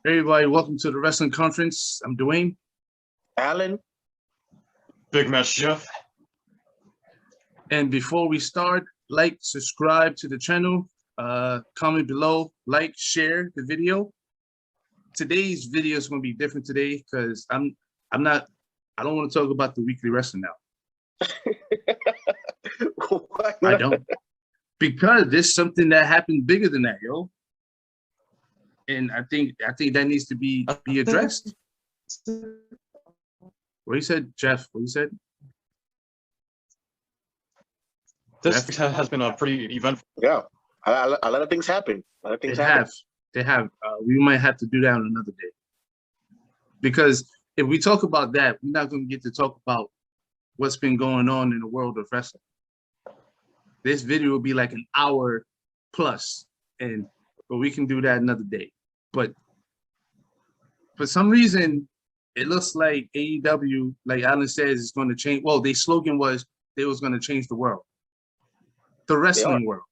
Everybody, welcome to the Wrestling Conference. I'm Dwayne. Alan. Big Match Jeff. And before we start, like, subscribe to the channel, comment below, like, share the video. Today's video is going to be different today because I don't want to talk about the weekly wrestling now. I don't. Because there's something that happened bigger than that, yo. And I think that needs to be addressed. What you said, Jeff? What you said? This has been a pretty eventful. Yeah, a lot of things happen. A lot of things happen. They have. We might have to do that on another day. Because if we talk about that, we're not going to get to talk about what's been going on in the world of wrestling. This video will be like an hour plus, but we can do that another day. But for some reason, it looks like AEW, like Alan says, is going to change. Well, their slogan was they was going to change the world, the wrestling world.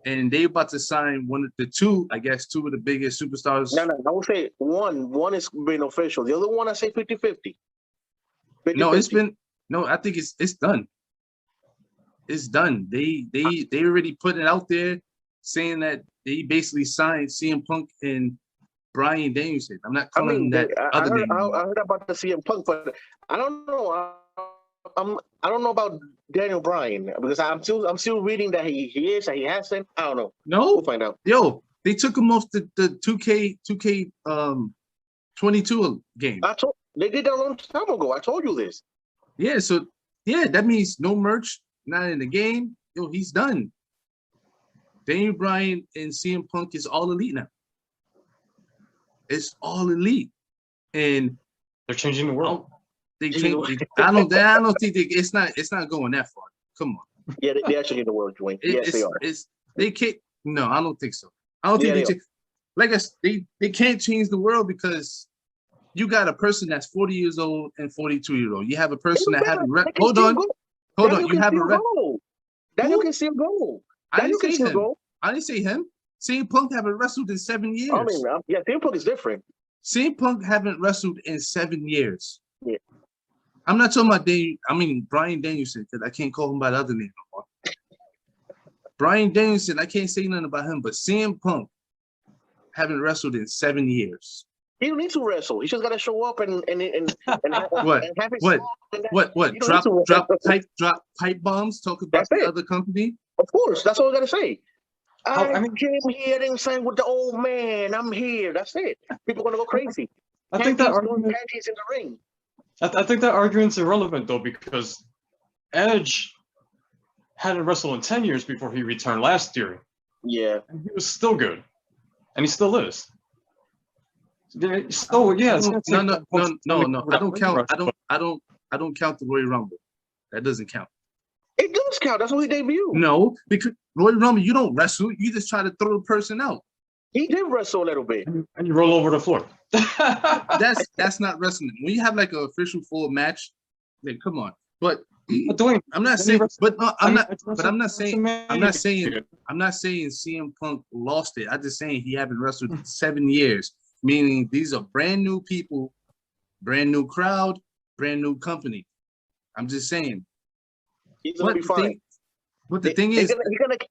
And they about to sign two of the biggest superstars. No, I would say one is being official. The other one, I say 50-50. No, I think it's done. It's done. They already put it out there saying that they basically signed CM Punk and Bryan Danielson. I'm not calling that other name. I heard about the CM Punk, but I don't know. I don't know about Daniel Bryan because I'm still reading that he is, that he hasn't. I don't know. No, we'll find out. Yo, they took him off the 2K 22 game. They did that a long time ago. I told you this. Yeah, so that means no merch, not in the game. Yo, he's done. Daniel Bryan and CM Punk is all elite now. It's all elite, and they're changing the world. I don't think it's not going that far. Come on. Yeah, they are changing the world, Dwayne. Yes, they are. They can't. No, I don't think so. I don't think they can't change the world because you got a person that's 40 years old and 42 years old. You have a person that haven't hold on. You have a rep. Daniel can still go. I didn't say him. CM Punk haven't wrestled in 7 years. I mean, yeah, CM Punk is different. CM Punk haven't wrestled in 7 years. Yeah. I'm not talking about Bryan Danielson, because I can't call him by the other name no more. Bryan Danielson, I can't say nothing about him, but CM Punk haven't wrestled in 7 years. He don't need to wrestle. He just got to show up and have What? Drop pipe bombs? Talk about the other company? Of course, that's all I got to say. I came here and sang with the old man. I'm here. That's it. People are gonna go crazy. I think that argument in the ring. I think that argument's irrelevant though because Edge hadn't wrestled in 10 years before he returned last year. Yeah, and he was still good, and he still is. So yeah, no. I don't count. I don't count the Royal Rumble. That doesn't count. It does count. That's what he debuted. No, because Royal Rumble, you don't wrestle. You just try to throw the person out. He did wrestle a little bit. And you roll over the floor. That's not wrestling. When you have like an official full match, then come on. But Dwayne, I'm not saying CM Punk lost it. I'm just saying he haven't wrestled in 7 years. Meaning these are brand new people, brand new crowd, brand new company. I'm just saying. He's gonna be fine. But the thing is,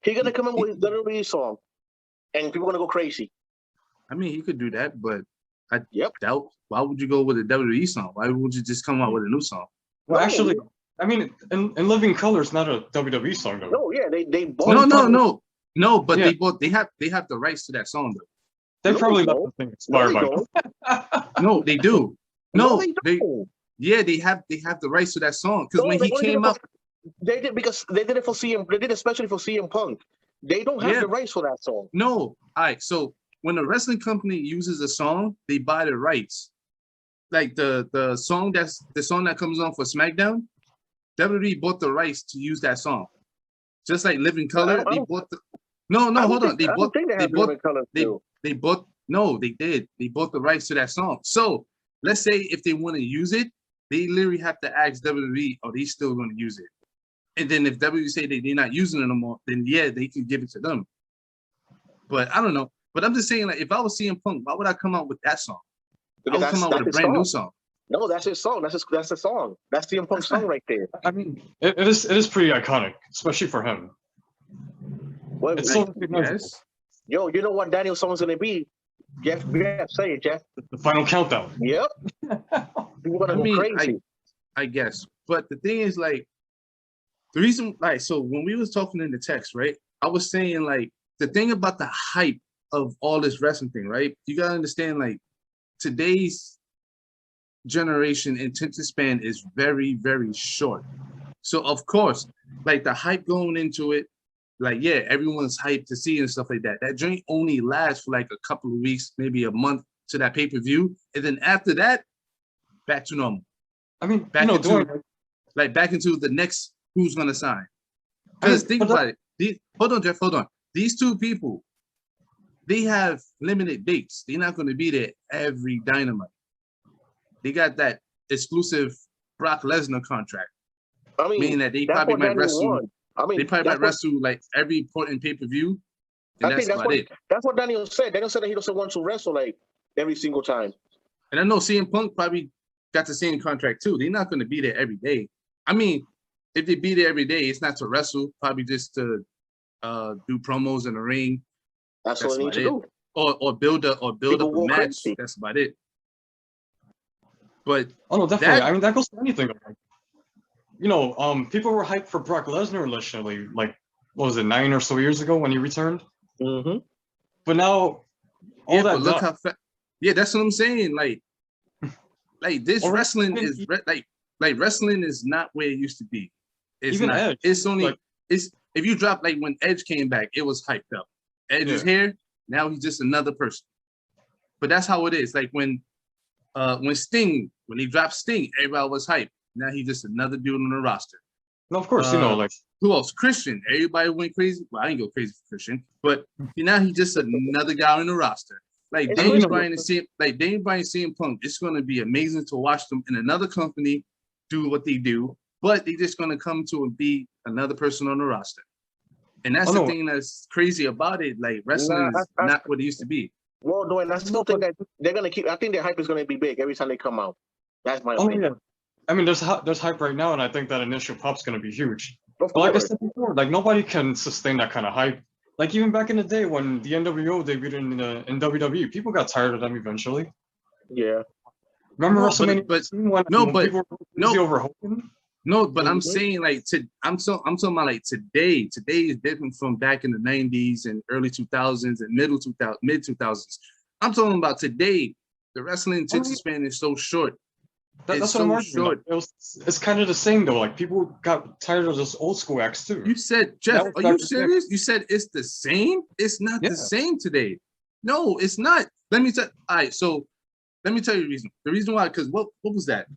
he's gonna come in with his WWE song, and people are gonna go crazy. I mean, he could do that, but I doubt. Why would you go with a WWE song? Why would you just come out with a new song? Well, actually, I mean, in Living Color is not a WWE song though. No, yeah, they bought. No, but they have the rights to that song though. They probably let the thing expire by now. No, they do. No, they have the rights to that song because when he came up. They did because they did it for CM. They did it especially for CM Punk. They don't have the rights for that song. No, all right. So when a wrestling company uses a song, they buy the rights. Like the song that comes on for SmackDown, WWE bought the rights to use that song. Just like Living Color, they bought the. No, hold on. They bought the rights to that song. So let's say if they want to use it, they literally have to ask WWE, are they still going to use it? And then if WWE say they're not using it no more, then yeah, they can give it to them. But I don't know. But I'm just saying, like, if I was CM Punk, why would I come out with that song? Because I would come out with a his brand song. new song. No, that's his song. That's the song. That's CM Punk's song right there. I mean, it is pretty iconic, especially for him. Well, It's so recognizable. Yes. yo, you know what Daniel's song's gonna be? Jeff, say it, Jeff. The final countdown. Yep. People gonna I go mean, crazy. I guess. But the thing is, like, the reason, like, so when we was talking in the text, right, I was saying, like, the thing about the hype of all this wrestling thing, right? You gotta understand, like, today's generation attention span is very, very short. So of course, like the hype going into it, like, yeah, everyone's hyped to see and stuff like that. That joint only lasts for like a couple of weeks, maybe a month to that pay-per-view. And then after that, back to normal. I mean, Back into Dwayne, like back into the next who's gonna sign. Because think about it. Hold on, Jeff, hold on. These two people, they have limited dates. They're not gonna be there every Dynamite. They got that exclusive Brock Lesnar contract. I mean, Meaning that they that's probably what might Daniel wrestle. won. I mean, They probably might wrestle like every important pay-per-view. And I think that's about it. That's what Daniel said. Daniel said that he doesn't want to wrestle like every single time. And I know CM Punk probably got the same contract too. They're not going to be there every day. I mean, if they be there every day, it's not to wrestle, probably just to do promos in the ring. That's what they need to do. Or build up a match. Crazy. That's about it. But oh no, definitely. I mean, that goes for anything. People were hyped for Brock Lesnar initially, like, what was it, 9 or so years ago when he returned? Mm-hmm. But now, yeah, but look how yeah, that's what I'm saying. Like this wrestling is like wrestling is not where it used to be. It's even not. Edge, it's only like, it's if you drop like when Edge came back, it was hyped up. Edge is here now. He's just another person. But that's how it is. Like when Sting, when he dropped Sting, everybody was hyped. Now he's just another dude on the roster. No, of course, like, who else? Christian. Everybody went crazy. Well, I didn't go crazy for Christian, but now he's just another guy on the roster. Like Daniel Bryan and CM Punk, it's gonna be amazing to watch them in another company do what they do, but they're just gonna come to and be another person on the roster. And that's the thing that's crazy about it. Like wrestling is not what it used to be. Well, Dwayne, I still think that they're gonna keep. I think their hype is gonna be big every time they come out. That's my opinion. Yeah. I mean, there's hype right now, and I think that initial pop's gonna be huge. But like I said before, like nobody can sustain that kind of hype. Like even back in the day when the NWO debuted in WWE, people got tired of them eventually. Yeah. Remember WrestleMania? Over Hogan? No, but I'm saying like I'm talking about like today. Today is different from back in the 90s and early 2000s and mid 2000s. I'm talking about today. The wrestling attention span is so short. That's what I'm arguing. It's kind of the same though. Like people got tired of those old school acts too. You said, Jeff, are you serious? You said it's the same? It's not the same today. No, it's not. Let me tell. All right, so let me tell you the reason. The reason why, because what was that?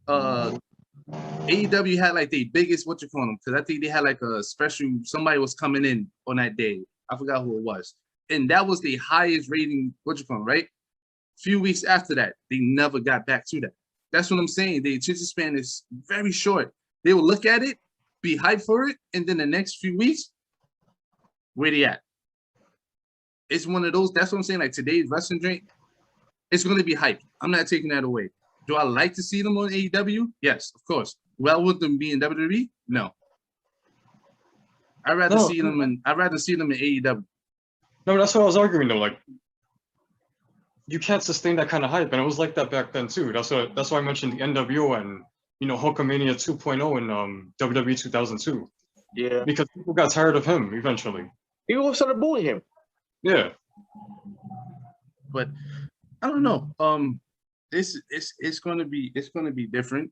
AEW had like the biggest because I think they had like a special. Somebody was coming in on that day. I forgot who it was, and that was the highest rating. Right? A few weeks after that, they never got back to that. That's what I'm saying. The attention span is very short. They will look at it, be hyped for it, and then the next few weeks, where they at? It's one of those. That's what I'm saying. Like today's wrestling drink, it's going to be hyped. I'm not taking that away. Do I like to see them on AEW? Yes, of course. Do I want them to be in WWE? No. I'd rather see them in AEW. No, that's what I was arguing though. Like, you can't sustain that kind of hype, and it was like that back then too. That's why I mentioned the NWO and Hulkamania 2.0 in WWE 2002. Yeah. Because people got tired of him eventually. People started booing him. Yeah. But I don't know. It's gonna be different.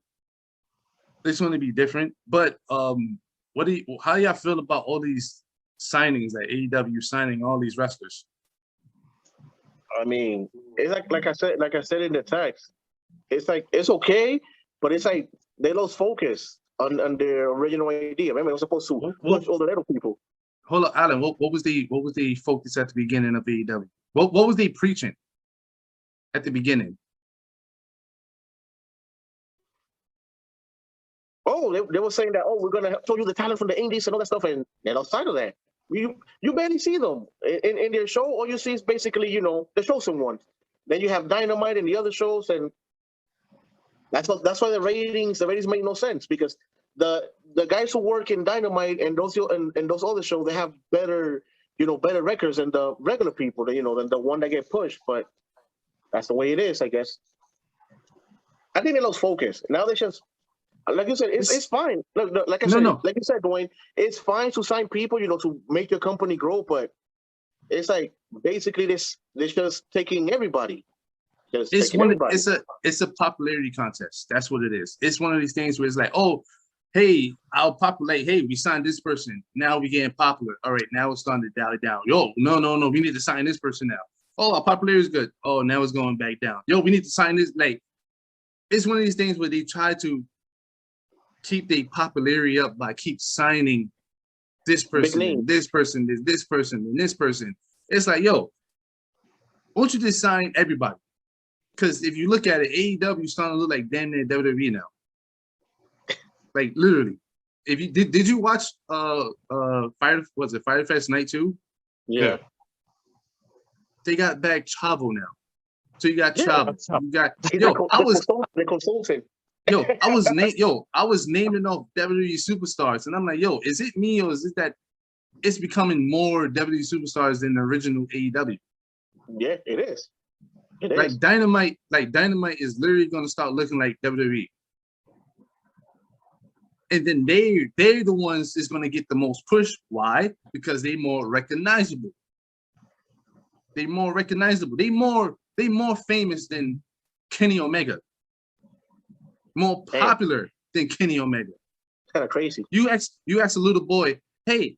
It's gonna be different. But how y'all feel about all these signings, like AEW signing all these wrestlers? I mean, it's like I said in the text, it's like it's okay, but it's like they lost focus on their original idea. Remember, they were supposed to push all the little people. Hold on, Alan. What was the focus at the beginning of AEW? What was they preaching at the beginning? Oh, they were saying that, we're gonna show you the talent from the indies and all that stuff, and they lost sight of that. You barely see them in their show. All you see is basically, you know, the chosen ones. Then you have Dynamite and the other shows, and that's why the ratings make no sense, because the guys who work in Dynamite and those other shows, they have better records than the regular people, than the one that get pushed. But that's the way it is, I guess. I think they lost focus. Now they just, like you said, it's fine. Look, like you said, Dwayne, it's fine to sign people, to make your company grow, but it's like basically they're just taking everybody. It's a popularity contest. That's what it is. It's one of these things where it's like, oh, hey, I'll populate. Hey, we signed this person. Now we getting popular. All right, now it's starting to dally down. Yo, no, we need to sign this person now. Oh, our popularity is good. Oh, now it's going back down. Yo, we need to sign this. Like, it's one of these things where they try to keep their popularity up by keep signing this person, and this person, this person, and this person. It's like, yo, won't you just sign everybody? Because if you look at it, AEW is starting to look like damn near WWE now. Like, literally. If you did you watch Fyter Fest Night 2? Yeah. They got back Chavo now. So you got Chavo. You got the consultant. I was naming off WWE superstars, and I'm like, yo, is it me or is it that it's becoming more WWE superstars than the original AEW? Yeah, it is. Like Dynamite is literally gonna start looking like WWE. And then they're the ones that's gonna get the most push. Why? Because they're more recognizable. They're more recognizable. They more famous than Kenny Omega. More popular than Kenny Omega. Kind of crazy. You ask a little boy, hey,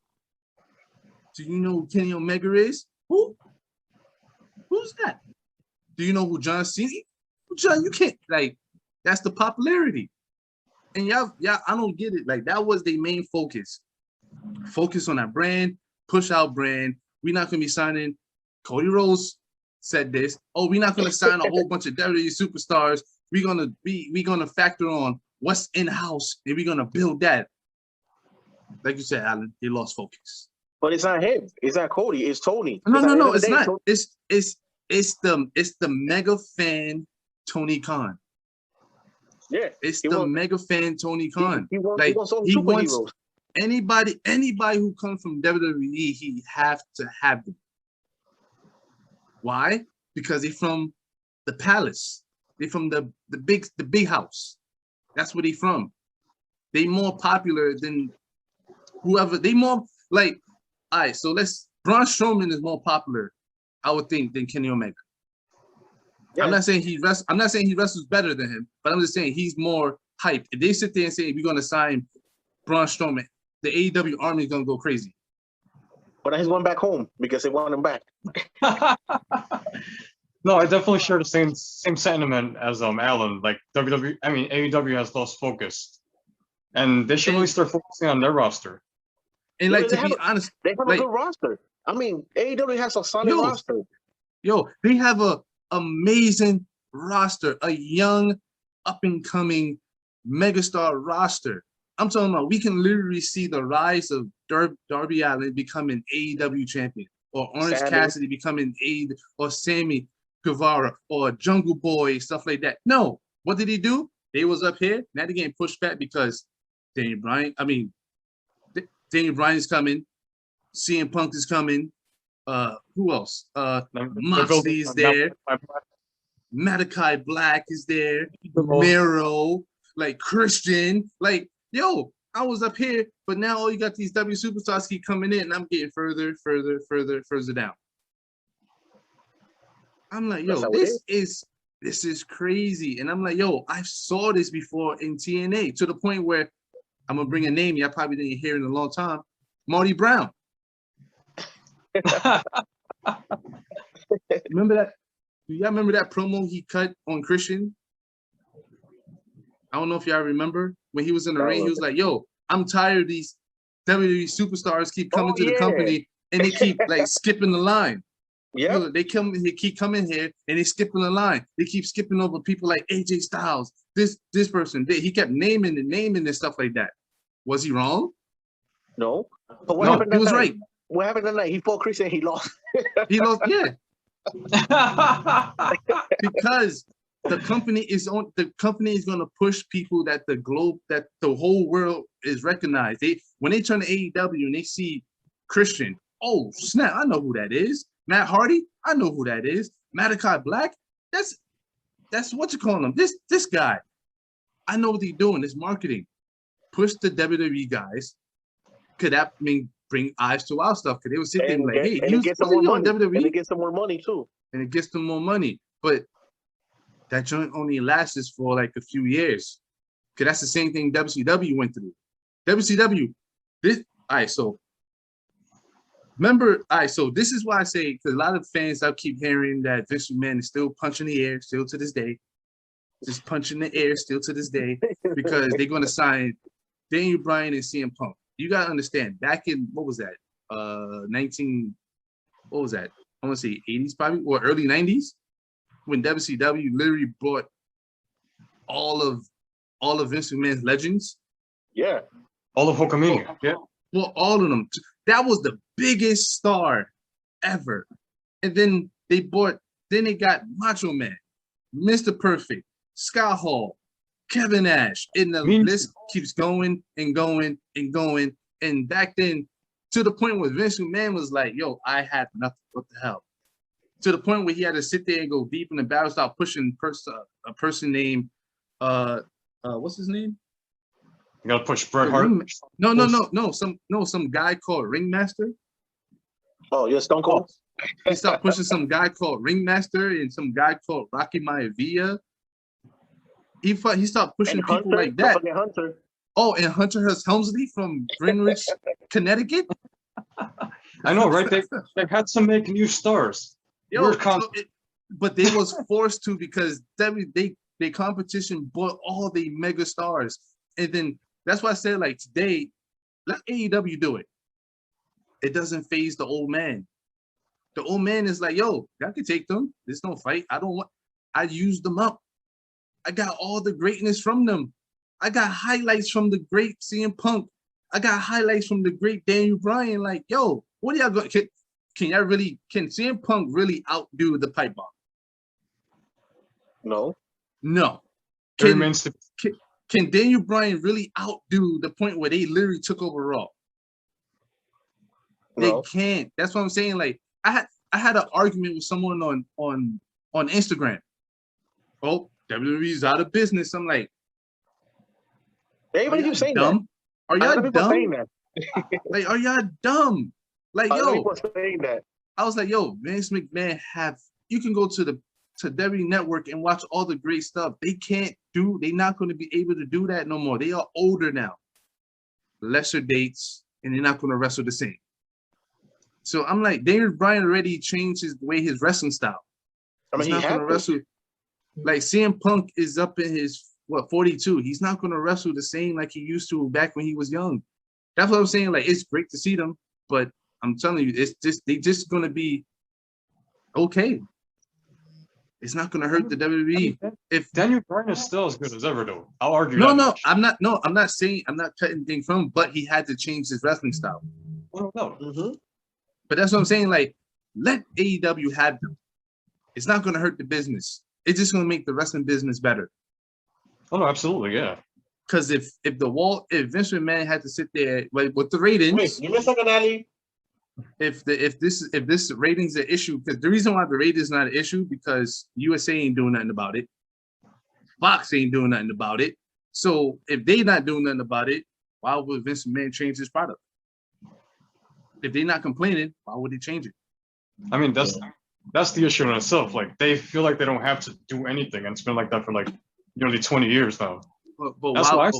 do you know who Kenny Omega is? Who? Who's that? Do you know who John Cena? John, you can't, like, that's the popularity. And y'all, I don't get it. Like, that was their main focus. Focus on that brand, push our brand. We're not gonna be signing. Cody Rhodes said this. Oh, we're not gonna sign a whole bunch of WWE superstars. We're gonna factor on what's in house, and we're gonna build that. Like you said, Alan, they lost focus. But it's not him. It's not Cody. It's Tony. No, it's not. It's the mega fan Tony Khan. Yeah, it's the mega fan Tony Khan. He wants anybody who comes from WWE, he have to have them. Why? Because they're from the palace. They're from the big house. That's where they from. They more popular than whoever. They more like, all right, so Braun Strowman is more popular, I would think, than Kenny Omega. Yeah. I'm not saying he wrestles better than him, but I'm just saying he's more hype. If they sit there and say we're gonna sign Braun Strowman, the AEW army is gonna go crazy. But he's going back home because they want him back. No, I definitely share the same sentiment as Alan. Like AEW has lost focus, and they should really start focusing on their roster. And like, to be honest, they have a good roster. I mean, AEW has a solid roster. They have a amazing roster, a young, up and coming megastar roster. I'm talking about, we can literally see the rise of Darby Allin becoming AEW champion, or Orange Cassidy becoming or Sammy Guevara, or Jungle Boy, stuff like that. No, what did he do? They was up here. Now they're getting pushed back because Daniel Bryan is coming. CM Punk is coming. Who else? Moxley is there. Malachi Black is there. Miro, like Christian. Like, yo, I was up here, but now all you got these W superstars keep coming in, and I'm getting further down. I'm like, yo, this is crazy. And I'm like, yo, I saw this before in TNA, to the point where I'm gonna bring a name y'all probably didn't hear in a long time. Marty Brown. Remember that? Do y'all remember that promo he cut on Christian? I don't know if y'all remember when he was in the ring. He was like, "Yo, I'm tired of these WWE superstars keep coming to the company and they keep like skipping the line. Yeah, they keep coming here and they skipping the line. They keep skipping over people like AJ Styles. This person. He kept naming and stuff like that. Was he wrong? No. But what happened? He was right. what happened that night? He fought Christian. He lost. He lost, yeah, because the company is going to push people that that the whole world is recognized. When they turn to AEW and they see Christian, oh snap, I know who that is. Matt Hardy, I know who that is. Malachi Black, that's what you call him. This guy, I know what he's doing. It's marketing. Push the WWE guys. Could that mean bring eyes to our stuff? Because they would sit there and like, hey, and it gets some more money. WWE? And it gets some more money too. And it gets them more money. But that joint only lasts for like a few years. Because that's the same thing WCW went through. WCW, so this is why I say, because a lot of fans, I keep hearing that Vince McMahon is still punching the air, still to this day. Just punching the air still to this day, because they're going to sign Daniel Bryan and CM Punk. You got to understand, back in, what was that? I want to say 80s probably, or early 90s, when WCW literally brought all of Vince McMahon's legends. Yeah. All of Hulkamania. Yeah. Well, all of them. That was the biggest star ever. And then they got Macho Man, Mr. Perfect, Scott Hall, Kevin Nash, and the list keeps going and going and going. And back then, to the point where Vince McMahon was like, yo, I had nothing. What the hell? To the point where he had to sit there and go deep in the battle, start pushing a person named, what's his name? You gotta push Bret Hart. No. Some guy called Ringmaster. Oh, yeah, Stone Cold. He started pushing some guy called Ringmaster and some guy called Rocky Maivia. He started pushing people like that. Hunter. Oh, and Hunter Helmsley from Greenwich, Connecticut. I know, right? They had to make new stars. But they was forced to, because their competition bought all the mega stars. And then that's why I said, like, today, let AEW do it. It doesn't phase the old man. The old man is like, yo, I can take them. There's no fight. I used them up. I got all the greatness from them. I got highlights from the great CM Punk. I got highlights from the great Daniel Bryan. Like, yo, what are y'all going? Can CM Punk really outdo the pipe bomb? No. Can Daniel Bryan really outdo the point where they literally took over Raw? No. They can't. That's what I'm saying. Like, I had an argument with someone on Instagram. Oh, WWE's out of business. I'm like, everybody keeps saying dumb? Are y'all dumb? Saying that. Like, are y'all dumb? Like, yo, people saying that. I was like, yo, Vince McMahon you can go to WWE Network and watch all the great stuff. They're not going to be able to do that no more. They are older now. Lesser dates, and they're not going to wrestle the same. So I'm like, Daniel Bryan already changed his wrestling style. I mean, he's not going to wrestle. Like, CM Punk is up in his 42. He's not going to wrestle the same like he used to back when he was young. That's what I'm saying. Like, it's great to see them, but I'm telling you, they just going to be okay. It's not going to hurt the WWE. If Daniel Bryan is still as good as ever, though, I'll argue. I'm not saying, I'm not cutting things from, but he had to change his wrestling style. Oh, no. Mm-hmm. But that's what I'm saying. Like, let AEW have them. It's not going to hurt the business. It's just going to make the wrestling business better. Oh, no, absolutely, yeah. Because if Vince McMahon had to sit there like with the ratings, wait, you missed something, Ali? If this ratings an issue, because the reason why the ratings is not an issue, because USA ain't doing nothing about it, Fox ain't doing nothing about it. So if they not doing nothing about it, why would Vince McMahon change his product? If they're not complaining, why would they change it? I mean, that's the issue in itself. Like, they feel like they don't have to do anything, and it's been like that for like nearly 20 years now. But why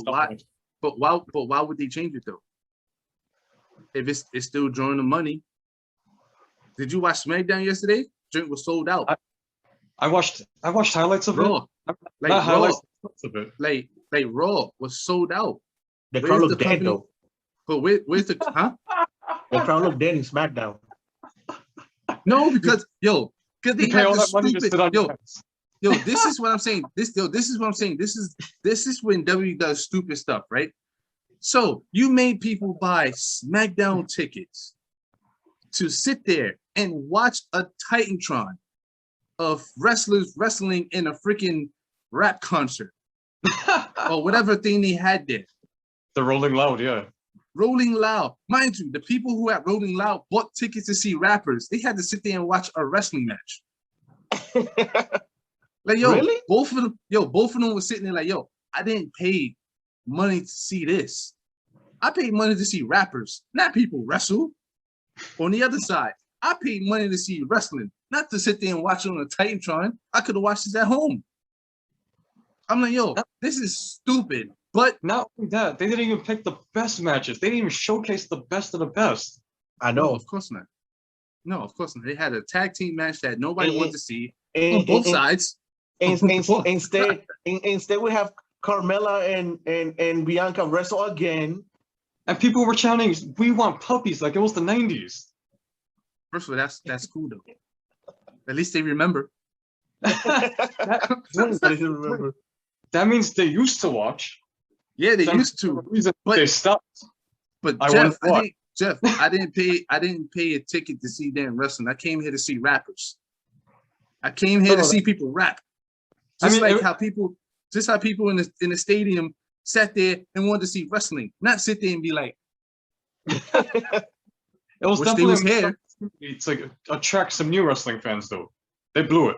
would they change it though? If it's still drawing the money. Did you watch SmackDown yesterday? Drink was sold out. I watched highlights of Raw. it. Like highlights of it. Like Raw was sold out. The crowd looked dead though. But where's the The crowd looked dead in SmackDown. No, because they have the stupid this is what I'm saying. This is what I'm saying. This is when WWE does stupid stuff, right? So you made people buy SmackDown tickets to sit there and watch a Titantron of wrestlers wrestling in a freaking rap concert or whatever thing they had there. The Rolling Loud, yeah. Rolling Loud. Mind you, the people who at Rolling Loud bought tickets to see rappers, they had to sit there and watch a wrestling match. Like, yo, Really? both of them were sitting there like, yo, I didn't pay money to see this. I paid money to see rappers, not people wrestle. On the other side, I paid money to see wrestling, not to sit there and watch it on a Titantron. I could have watched this at home. I'm like, yo, this is stupid. But not only that, they didn't even pick the best matches. They didn't even showcase the best of the best. I no, know. of course not. No, of course not. They had a tag team match that nobody wanted to see And- on both and- sides. Instead, we have Carmella and Bianca wrestle again. And people were chanting, "We want puppies," like it was the 90s. First of all, that's cool though. At least they remember. That means they used to watch. Yeah, they Some used to. reason but- they stopped. But I Jeff, wonder I didn't pay a ticket to see them wrestling. I came here to see rappers. I came here to see people rap. Just how people in the stadium sat there and wanted to see wrestling, not sit there and be like, It was wish they definitely was here. It's like attract some new wrestling fans though. They blew it.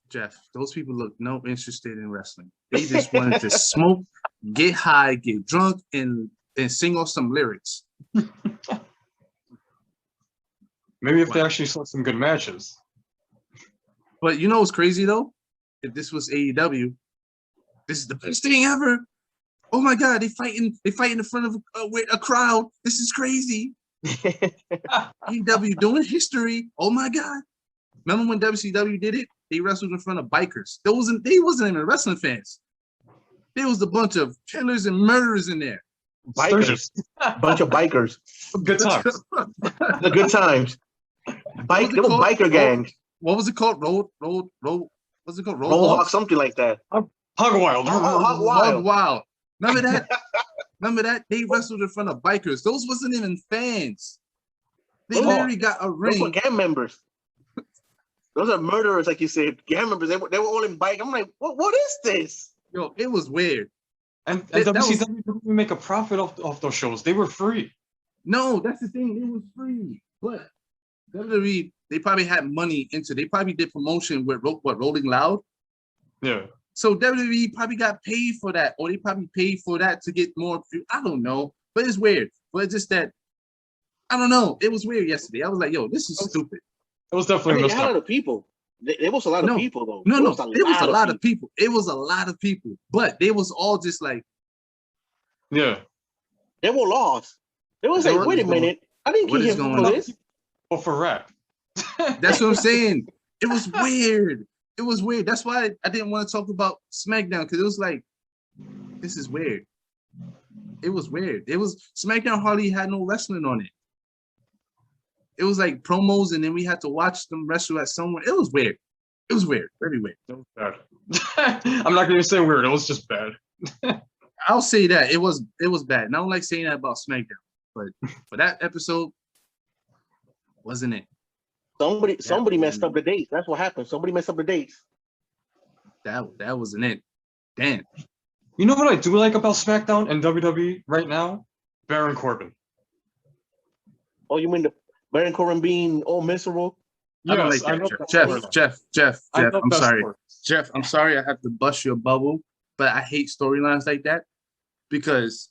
Jeff, those people look no interested in wrestling. They just wanted to smoke, get high, get drunk, and sing off some lyrics. Maybe if they actually saw some good matches. But you know what's crazy though? If this was AEW, this is the best thing ever. Oh my God, they fight in front of a crowd. This is crazy. AEW doing history. Oh my God. Remember when WCW did it? They wrestled in front of bikers. They wasn't even wrestling fans. There was a bunch of killers and murderers in there. Bikers. Bunch of bikers. Good times. The good times. They were biker gangs. What was it called? Road. What's it called? Roll Hawk, something like that. Hog Wild. Hog Wild. Wild. Remember that? Remember that? They wrestled in front of bikers. Those wasn't even fans. They literally got a ring. Those were gang members. Those are murderers, like you said. Gang members. They were all in bike. I'm like, what is this? Yo, it was weird. And WCW didn't even make a profit off those shows. They were free. No, that's the thing. It was free. But WWE, they probably had money into. They probably did promotion with Rolling Loud. Yeah. So WWE probably got paid for that, or they probably paid for that to get more. I don't know, but it's weird. But it's just that I don't know. It was weird yesterday. I was like, "Yo, this is stupid." It was definitely a lot of people. There was a lot of people though. No, it was a lot of people. It was a lot of people, but they was all just like, yeah, they were lost. They was like, wait a minute, I didn't get here for this. Or for rap. That's what I'm saying. It was weird. It was weird. That's why I didn't want to talk about SmackDown, because it was like, this is weird. It was weird. It was SmackDown hardly had no wrestling on it. It was like promos, and then we had to watch them wrestle at somewhere. It was weird. It was weird. Very weird. It was bad. I'm not going to say weird. It was just bad. I'll say that it was bad. And I don't like saying that about SmackDown, but for that episode, wasn't it? Somebody messed up the dates. That's what happened. Somebody messed up the dates. That wasn't it. Damn. You know what I do like about SmackDown and WWE right now? Baron Corbin. Oh, you mean the Baron Corbin being all miserable? I don't like that. Jeff, I'm sorry. Jeff, I'm sorry I have to bust your bubble, but I hate storylines like that because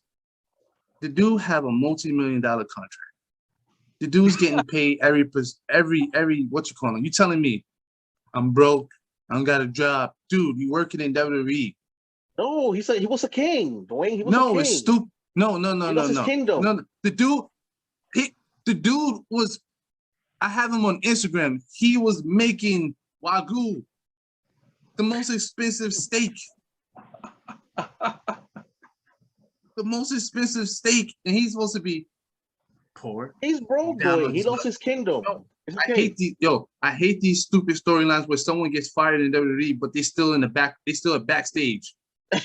the dude have a multi-million-dollar contract. The dude's getting paid every what you call him? You telling me I'm broke, I don't got a job. Dude, you working in WWE. No, he said he was a king. Dwayne, he was a king. It's stupid. No. His kingdom. No, the dude was, I have him on Instagram. He was making Wagyu, the most expensive steak. The most expensive steak, and he's supposed to be poor. He's broke, boy. He lost his kingdom. I hate these stupid storylines where someone gets fired in WWE, but they still in the back. They still at backstage. I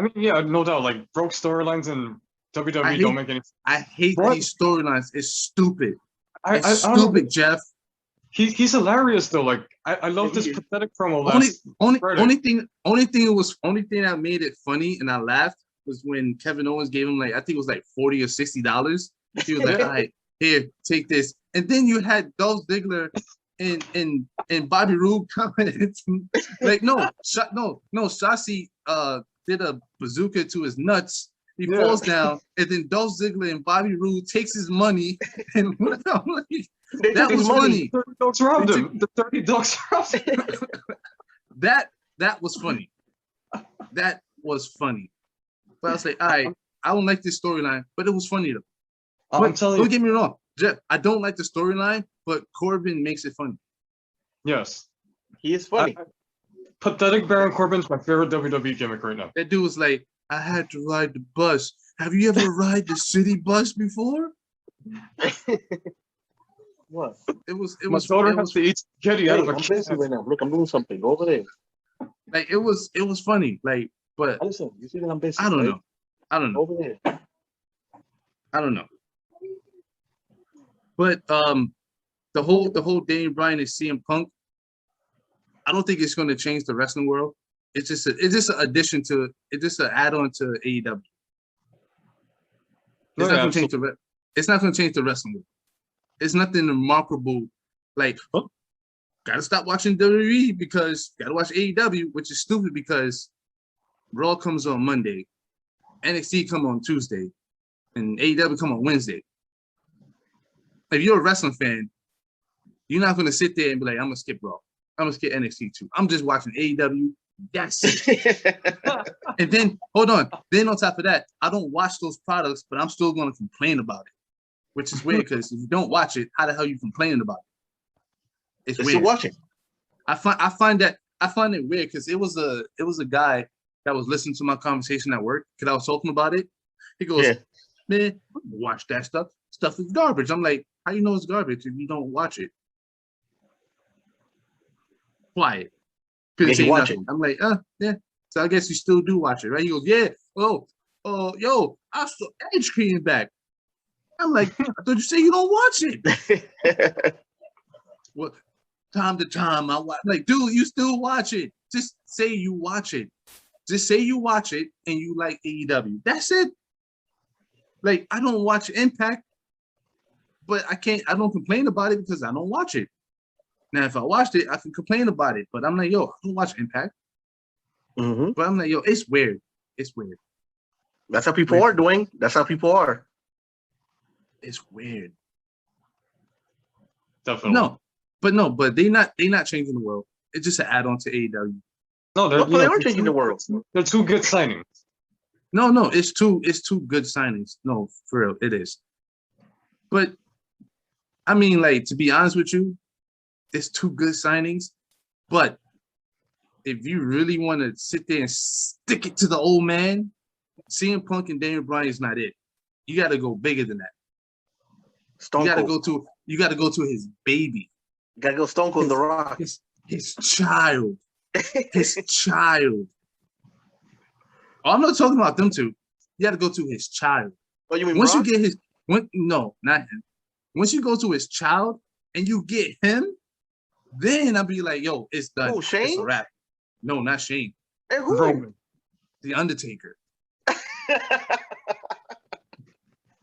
mean, yeah, no doubt. Like broke storylines and WWE don't make any sense. I hate these storylines. It's stupid. It's I don't know. stupid, Jeff. He's hilarious though. Like I love this pathetic promo Only last Friday. only thing that made it funny and I laughed was when Kevin Owens gave him like, I think it was like $40 or $60. He was like, all right, here, take this. And then you had Dolph Ziggler and Bobby Roode coming like, no, Shotzi did a bazooka to his nuts. He falls down, and then Dolph Ziggler and Bobby Roode takes his money, and that was funny. 30 dogs robbed him. The 30 dogs robbed him. That was funny. That was funny. But I was like, all right, I don't like this storyline, but it was funny though. I'm telling you. Don't get me wrong, Jeff. I don't like the storyline, but Corbin makes it funny. Yes. He is funny. Pathetic Baron Corbin's my favorite WWE gimmick right now. That dude was like, I had to ride the bus. Have you ever ride the city bus before? What? It was My daughter has to eat spaghetti out of a I'm busy right now. Look, I'm doing something. Go over there. like it was funny. Like, but Listen, you see that I'm busy. I don't right? know. I don't know. Over there. I don't know. But the whole Daniel Bryan and CM Punk, I don't think it's going to change the wrestling world. It's just an addition to it's just an add-on to AEW. It's not going to change it's not going to change the wrestling world. It's nothing remarkable. Like, gotta stop watching WWE because gotta watch AEW, which is stupid because Raw comes on Monday, NXT come on Tuesday, and AEW come on Wednesday. If you're a wrestling fan, you're not gonna sit there and be like, I'm gonna skip Raw. I'm gonna skip NXT too. I'm just watching AEW. That's it. And then hold on. Then on top of that, I don't watch those products, but I'm still gonna complain about it, which is weird because if you don't watch it, how the hell are you complaining about it? It's weird. Still watching. I find it weird because it was a guy that was listening to my conversation at work because I was talking about it. He goes, man, watch that stuff. Stuff is garbage. I'm like, how you know it's garbage if you don't watch it? Quiet. You watch it. I'm like, yeah. So I guess you still do watch it, right? He goes, yeah. Oh, yo, I saw Edge came back. I'm like, I thought you said you don't watch it. Well, time to time, I watch. Like, dude, you still watch it. Just say you watch it. Just say you watch it and you like AEW. That's it. Like, I don't watch Impact, but I don't complain about it because I don't watch it. Now, if I watched it, I can complain about it. But I'm like, yo, I don't watch Impact. Mm-hmm. But I'm like, yo, it's weird. It's weird. That's how people are, Dwayne. That's how people are. It's weird. Definitely. But they not changing the world. It's just an add-on to AEW. No, they are changing the world. They're two good signings. No, it's two good signings. No, for real, it is. But I mean, like, to be honest with you, it's two good signings. But if you really want to sit there and stick it to the old man, CM Punk and Daniel Bryan is not it. You got to go bigger than that. You got to go to his baby. You got to go Stone Cold The Rock. His child. His child. Oh, I'm not talking about them two. You got to go to his child. Oh, you mean once Brock? you get no, not him. Once you go to his child and you get him, then I'll be like, yo, it's done. Who, Shane? It's a wrap. No, not Shane. And who? Roman. The Undertaker.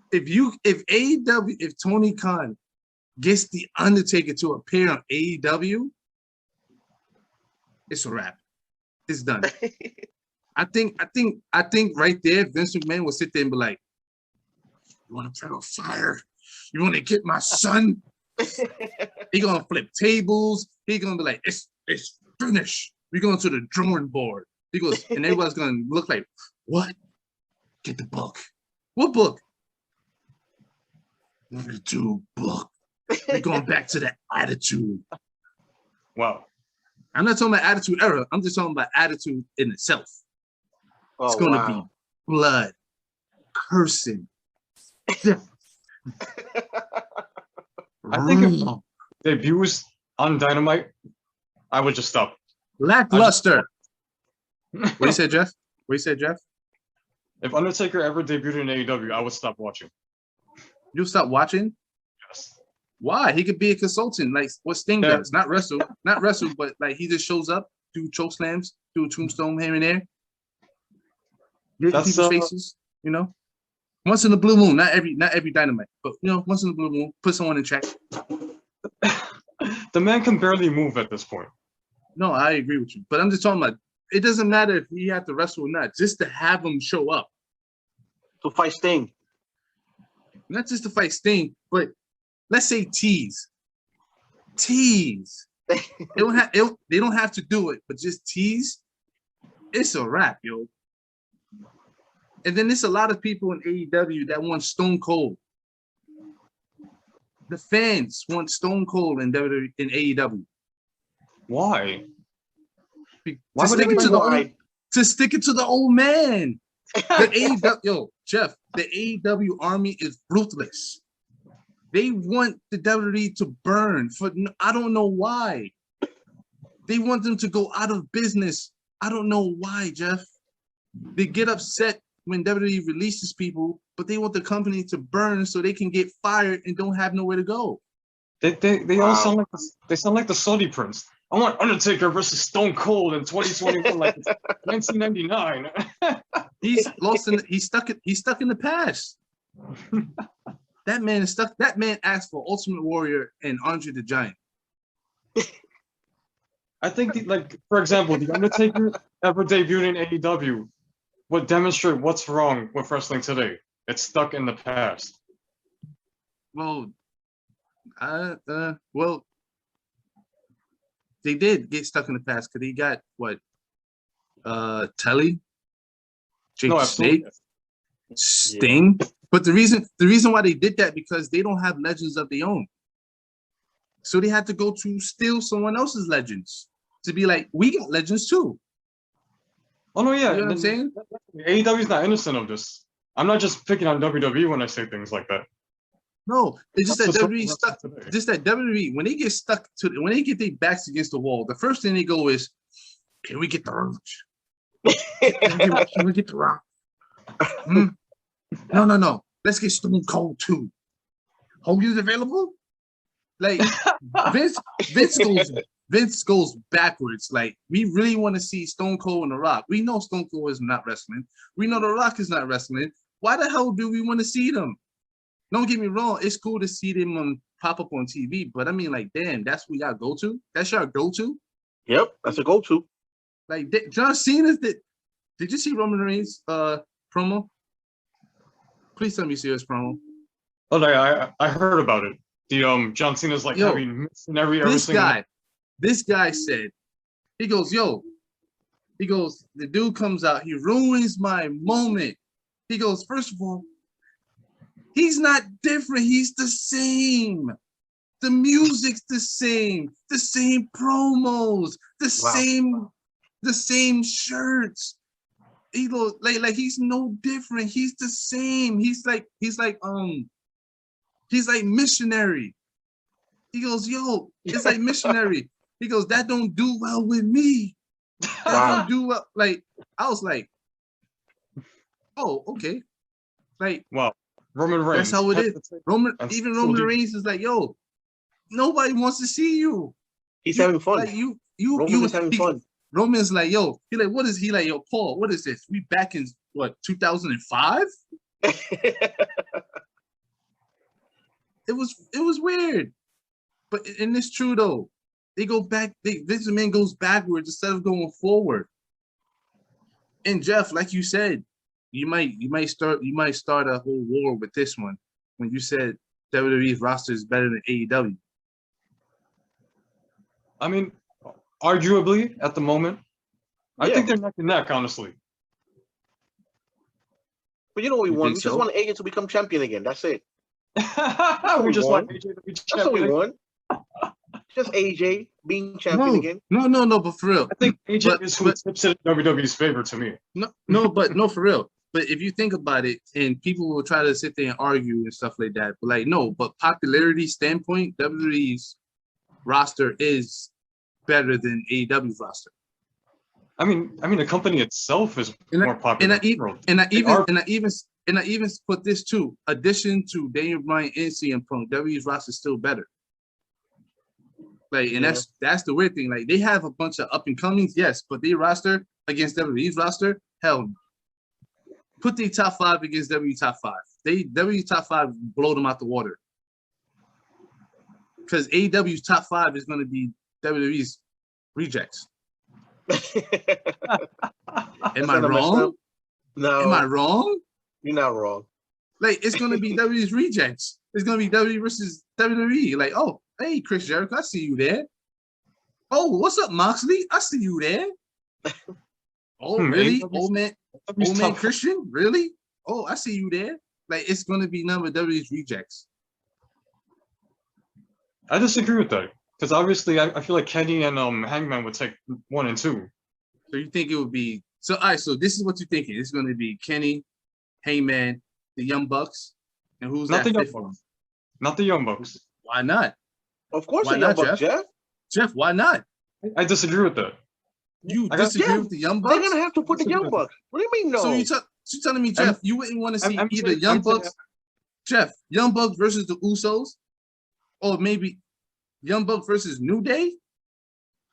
If Tony Khan gets the Undertaker to appear on AEW, it's a wrap. It's done. I think right there, Vince McMahon will sit there and be like, "You want to play with fire? You want to get my son?" He gonna flip tables. He gonna be like, "It's finished. We're going to the drawing board." He goes, and everybody's gonna look like, "What? Get the book. What book? Attitude book. We're going back to the Attitude." Wow. I'm not talking about Attitude Era. I'm just talking about Attitude in itself. It's gonna be blood, cursing. I think if debuts on Dynamite, I would just stop. Lackluster. What you said, Jeff? If Undertaker ever debuted in AEW, I would stop watching. You'll stop watching? Yes. Why? He could be a consultant, like what Sting does. Not wrestle, but like he just shows up, do choke slams, do a tombstone here and there. Get in people's faces, you know. Once in the blue moon, not every Dynamite, but you know, once in the blue moon, put someone in check. The man can barely move at this point. No, I agree with you, but I'm just talking about. It doesn't matter if he had to wrestle or not, just to have him show up to fight Sting. Not just to fight Sting, but let's say tease. They don't have to do it, but just tease. It's a wrap, yo. And then there's a lot of people in AEW that want Stone Cold. The fans want Stone Cold in AEW. Why? To stick it to the old man. The AEW, Jeff, the AEW army is ruthless. They want the WWE to burn for I don't know why. They want them to go out of business. I don't know why, Jeff. They get upset when WWE releases people, but they want the company to burn so they can get fired and don't have nowhere to go. They all sound like the Saudi prince. I want Undertaker versus Stone Cold in 2021, like it's 1999. He's stuck in the past. That man is stuck. That man asked for Ultimate Warrior and Andre the Giant. I think, for example, the Undertaker ever debuted in AEW would demonstrate what's wrong with wrestling today. It's stuck in the past. Well, they did get stuck in the past because he got what? Tully, Jake Snake, Sting. Yeah. But the reason why they did that because they don't have legends of their own. So they had to go to steal someone else's legends to be like, we got legends too. Oh no, yeah. You know what I'm saying? AEW is not innocent of this. I'm not just picking on WWE when I say things like that. No, it's just that WWE stuck. Just that WWE when they get their backs against the wall, the first thing they go is, "Can we get the Roach? Can we get the Rock? No. Let's get Stone Cold too. Hogan's available? Like Vince goes backwards. Like we really want to see Stone Cold and The Rock. We know Stone Cold is not wrestling. We know The Rock is not wrestling. Why the hell do we want to see them? Don't get me wrong. It's cool to see them pop up on TV, but I mean, like, damn, that's what y'all go to. That's your go-to. Yep, that's a go-to. Like John Cena's. Did you see Roman Reigns' promo? Please tell me you see his promo. Oh, I heard about it. The John Cena's like having missionary everything. This guy said, he goes, the dude comes out, he ruins my moment. He goes, first of all, he's not different. He's the same. The music's the same promos, the same shirts. He goes like he's no different. He's the same. He's like missionary. He goes, it's like missionary. He goes, that don't do well with me. That don't do well. Like I was like, oh, okay. Like wow. Roman Reigns. That's how it is. Roman Reigns is like, nobody wants to see you. He's having fun. Like Roman's having fun. Roman's like, he like, what is he like? Paul, what is this? We back in what 2005? It was weird, but it's true though. They go back. Vince McMahon goes backwards instead of going forward. And Jeff, like you said, you might start a whole war with this one when you said WWE's roster is better than AEW. I mean, arguably at the moment, I think they're neck and neck, honestly. But you know what we want? We just want AJ to become champion again. That's it. we just want AJ to be champion. That's what we want. Just AJ being champion again. No, but for real. I think AJ is who tips it in WWE's favor to me. No, for real. But if you think about it, and people will try to sit there and argue and stuff like that, but like, no, but popularity standpoint, WWE's roster is better than AEW's roster. I mean, the company itself is more popular. And I and I even put this too. Addition to Daniel Bryan and CM Punk, WWE's roster is still better. Like, and that's the weird thing. Like, they have a bunch of up and comings, yes, but their roster against WWE's roster, hell no. Put the top 5 against WWE top 5. WWE top 5 blow them out the water. Because AEW's top 5 is going to be WWE's rejects. Am I wrong? No. Am I wrong? You're not wrong. Like, it's going to be WWE's rejects. It's going to be WWE versus WWE. Like, oh, hey, Chris Jericho, I see you there. Oh, what's up, Moxley? I see you there. Oh, really? Old man Christian? Really? Oh, I see you there. Like, it's going to be none of WWE's rejects. I disagree with that. Because obviously, I feel like Kenny and Hangman would take 1 and 2. So you think it would be... So, all right, so this is what you're thinking. It's going to be Kenny, Hangman, the Young Bucks, and who's not that the fifth Young one? Bucks. Not the Young Bucks. Why not? Of course, Why the not, Young Bucks, Jeff. Jeff, why not? I disagree with that. You disagree with the Young Bucks? They're gonna have to put the Young Bucks. What do you mean, no? So you're telling me, Jeff, you wouldn't want to see I'm either saying- Young I'm saying- Bucks, Jeff, Young Bucks versus the Usos, or maybe Young Bucks versus New Day?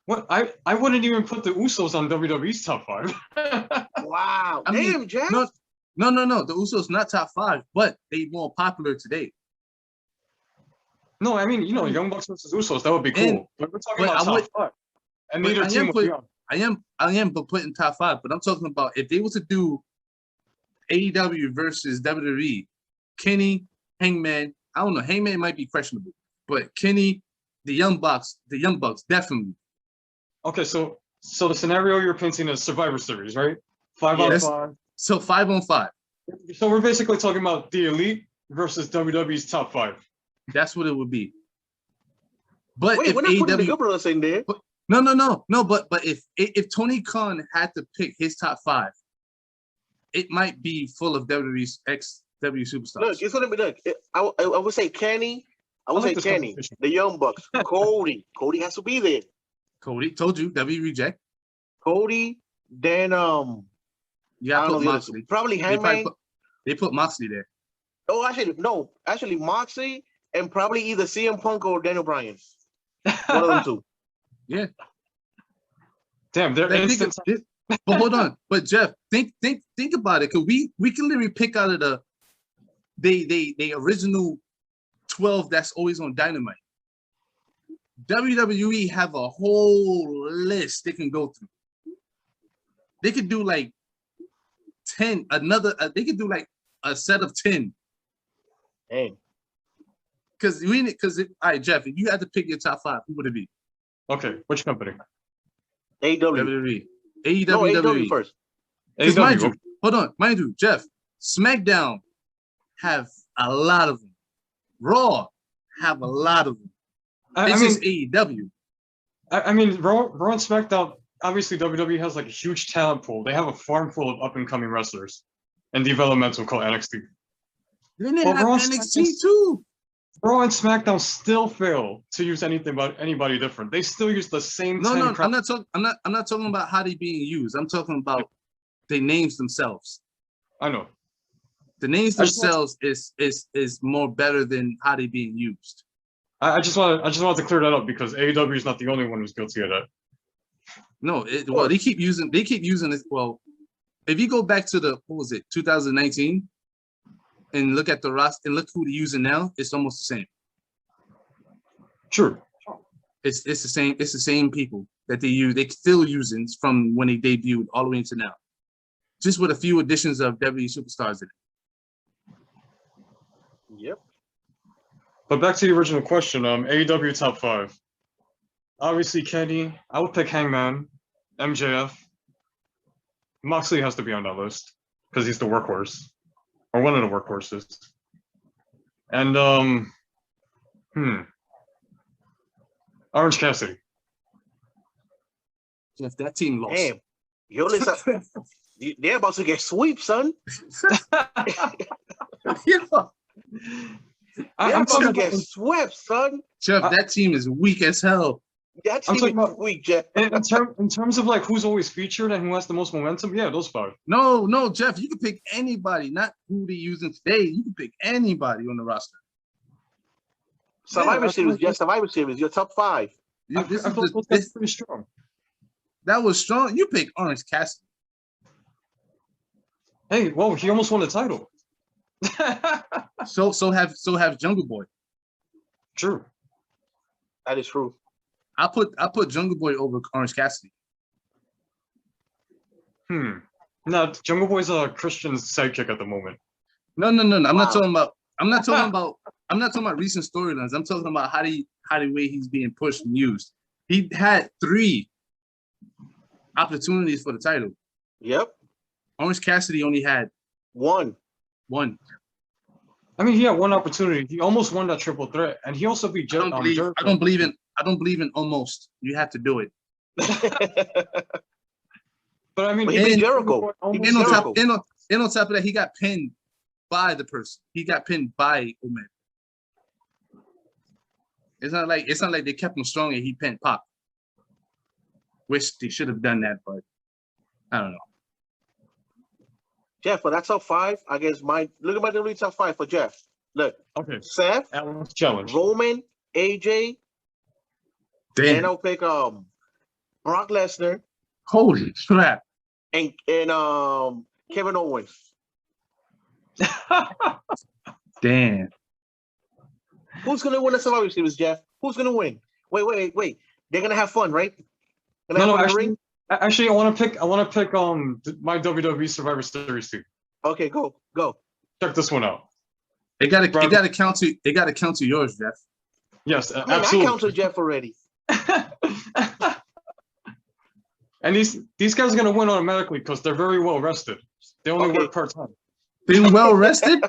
What? I wouldn't even put the Usos on WWE's top 5. Wow. I mean, Damn, Jeff. No. The Usos not top 5, but they more popular today. No, I mean, Young Bucks versus Usos, that would be cool. And- but we're talking but about I would- top 5. And but neither I team am would put- be on. I am but putting top 5, but I'm talking about if they were to do AEW versus WWE, Kenny, Hangman, I don't know, Hangman might be questionable, but Kenny, the Young Bucks definitely. Okay, so the scenario you're painting is Survivor Series, right? 5 on Yes. 5. So 5-on-5. So we're basically talking about the Elite versus WWE's top 5. That's what it would be. But Wait, if we're not putting the AEW Good Brothers in there. No. But if Tony Khan had to pick his top 5, it might be full of WWE's ex-W superstars. Look, it's gonna be I would say Kenny. I would I like say this Kenny, conversation. the Young Bucks, Cody. Cody has to be there. Cody told you W reject. Cody, then You I gotta don't put know, Moxley. probably Hangman. They put Moxley there. Oh, actually, Moxley and probably either CM Punk or Daniel Bryan. One of them two. Yeah. Damn, they're Like, instant. but hold on. But Jeff, think about it. Cause we can literally pick out of the original 12 that's always on Dynamite. WWE have a whole list they can go through. They could do like 10, they could do like a set of 10. Dang. All right, Jeff, if you had to pick your top 5, who would it be? Okay, which company? AEW. WWE. AEW, No, AEW WWE. first. Because mind AEW. you, hold on, mind you, Jeff, SmackDown have a lot of them. Raw have a lot of them. It's just AEW. I mean, Raw and SmackDown. Obviously, WWE has like a huge talent pool. They have a farm full of up and coming wrestlers and developmental called NXT. Then they Well, have Raw and NXT too. Raw and SmackDown still fail to use anything about anybody different. They still use the same. No, 10 I'm not talking about how they being used. I'm talking about the names themselves. I know. The names I just themselves is more better than how they being used. I just wanted to clear that up because AEW is not the only one who's guilty of that. No, they keep using this. Well, if you go back to 2019, and look at the roster and look who they're using now, it's almost the same. True. It's the same. It's the same people that they use. They still using from when they debuted all the way into now, just with a few additions of WWE superstars in it. Yep. But back to the original question, AEW top 5. Obviously, Kenny. I would pick Hangman, MJF. Moxley has to be on that list because he's the workhorse, or one of the workhorses. And Orange Cassidy. If that team lost, Damn. Yo, listen. They're about to get sweep, son. yeah. They're I'm about talking to get about swept, son. Jeff, that team is weak as hell. That's I'm talking even about weak, Jeff. in terms of like who's always featured and who has the most momentum. Yeah, those 5. No, Jeff, you can pick anybody, not who they're using today. You can pick anybody on the roster. Survivor Yeah, Series, yes, Survivor Series, your top 5. I thought those guys were pretty strong. That was strong. You picked Orange Cassidy. Hey, well, he almost won the title. So have Jungle Boy. True. That is true. I put Jungle Boy over Orange Cassidy. No, Jungle Boy's a Christian sidekick at the moment. No. I'm Wow. not talking about recent storylines. I'm talking about how the way he's being pushed and used. He had 3 opportunities for the title. Yep. Orange Cassidy only had 1. I mean, he had 1 opportunity. He almost won that triple threat, and he also beat I don't believe in almost. You have to do it. But I mean, But he beat Jericho. And on top of that, he got pinned by the person. He got pinned by Omega. It's not like they kept him strong and he pinned Pac. Wish they should have done that, but I don't know. Jeff, for that top 5, I guess look at my WWE top 5 for Jeff. Look, okay, Seth, challenge. Roman, AJ, Damn. and I'll pick Brock Lesnar Holy crap. and Kevin Owens. Damn. Who's gonna win the Survivor Series, Jeff? Who's gonna win? Wait. They're gonna have fun, right? Actually, I want to pick my WWE Survivor Series team. Okay, go. Check this one out. They gotta count to yours, Jeff. Yes, I absolutely. I counted Jeff already. And these guys are gonna win automatically because they're very well rested. They only work part-time. Been well rested?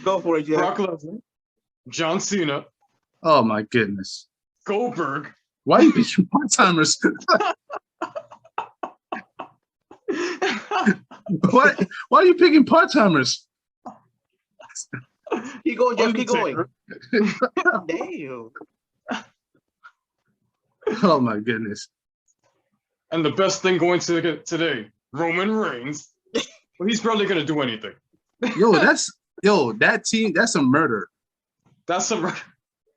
Go for it, Jeff. Brock Lesnar, John Cena, Oh my goodness. Goldberg. Why are you picking part-timers? Why are you picking part-timers? Keep going, Jeff. Keep going. Damn. Oh my goodness. And the best thing going to get today, Roman Reigns. Well, he's barely gonna do anything. That team, that's a murder. That's a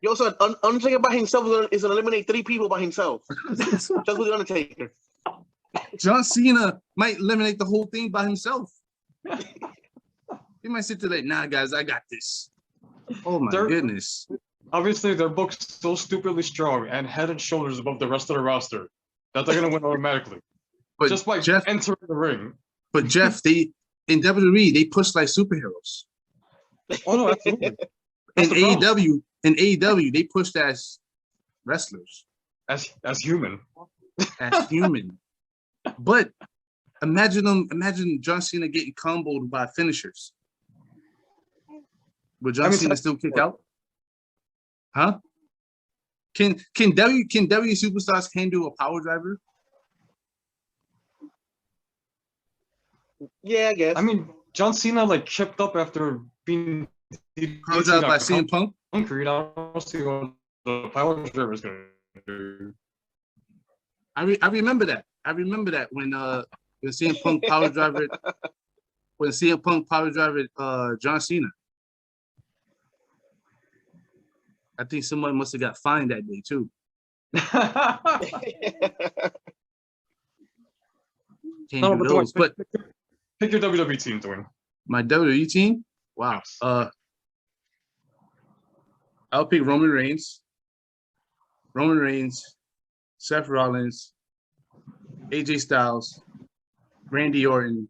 Yo, so Undertaker by himself is gonna eliminate 3 people by himself. Just with the Undertaker. John Cena might eliminate the whole thing by himself. He might sit there like, nah, guys, I got this. Oh my goodness. Obviously, they're booked so stupidly strong and head and shoulders above the rest of the roster that they're gonna win automatically. But just by Jeff, entering the ring. But Jeff, in WWE, they push like superheroes. Oh no, absolutely. In AEW, they pushed as wrestlers. As human. As human. But imagine John Cena getting comboed by finishers. Would John Cena still kick out? Huh? Can W superstars handle a power driver? Yeah, I guess. I mean, John Cena like kept up after being power drive by CM Punk. I don't see what the power driver is gonna do. I remember that. I remember that when CM Punk power driver John Cena. I think someone must have got fined that day too. Can't do those, but pick your WWE team, Dwayne. My WWE team? Wow. I'll pick Roman Reigns, Seth Rollins, AJ Styles, Randy Orton,